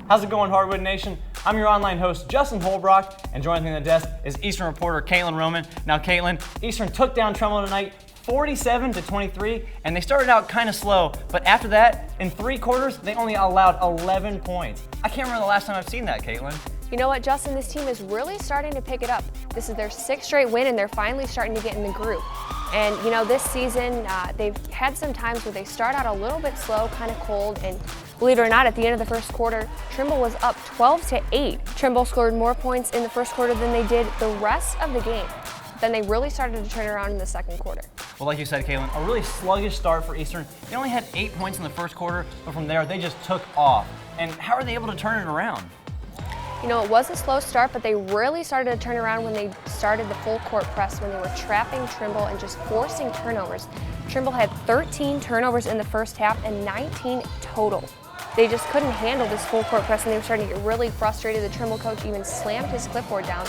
How's it going, Hardwood Nation? I'm your online host, Justin Holbrook, and joining me on the desk is Eastern reporter Caitlin Roman. Now, Caitlin, Eastern took down Trimble tonight 47-23, and they started out kind of slow, but after that, in 3 quarters, they only allowed 11 points. I can't remember the last time I've seen that, Caitlin. You know what, Justin? This team is really starting to pick it up. This is their 6th straight win, and they're finally starting to get in the groove. And you know, this season, they've had some times where they start out a little bit slow, kind of cold, and believe it or not, at the end of the first quarter, Trimble was up 12-8. Trimble scored more points in the first quarter than they did the rest of the game. Then they really started to turn around in the second quarter. Well, like you said, Caitlin, a really sluggish start for Eastern. They only had 8 points in the first quarter, but from there, they just took off. And how are they able to turn it around? You know, it was a slow start, but they really started to turn around when they started the full court press, when they were trapping Trimble and just forcing turnovers. Trimble had 13 turnovers in the first half and 19 total. They just couldn't handle this full court press, and they were starting to get really frustrated. The Trimble coach even slammed his clipboard down.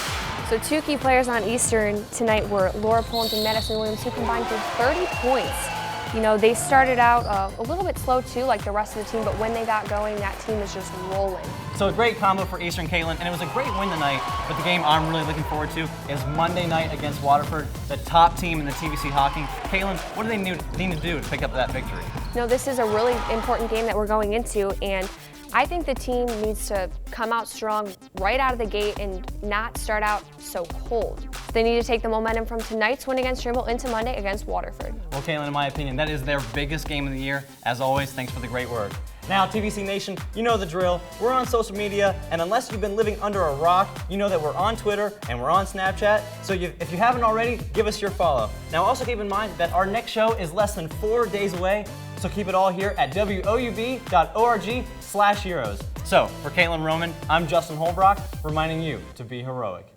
So 2 key players on Eastern tonight were Laura Poland and Madison Williams, who combined for 30 points. You know, they started out a little bit slow too, like the rest of the team, but when they got going, that team is just rolling. So a great combo for Eastern, Caitlin, and it was a great win tonight, but the game I'm really looking forward to is Monday night against Waterford, the top team in the TVC hockey. Caitlin, what do they need to do to pick up that victory? No, this is a really important game that we're going into, and I think the team needs to come out strong right out of the gate and not start out so cold. They need to take the momentum from tonight's win against Trimble into Monday against Waterford. Well, Caitlin, in my opinion, that is their biggest game of the year. As always, thanks for the great work. Now, TVC Nation, you know the drill. We're on social media, and unless you've been living under a rock, you know that we're on Twitter and we're on Snapchat. So if you haven't already, give us your follow. Now, also keep in mind that our next show is less than 4 days away, so keep it all here at woub.org/heroes. So, for Caitlin Roman, I'm Justin Holbrook, reminding you to be heroic.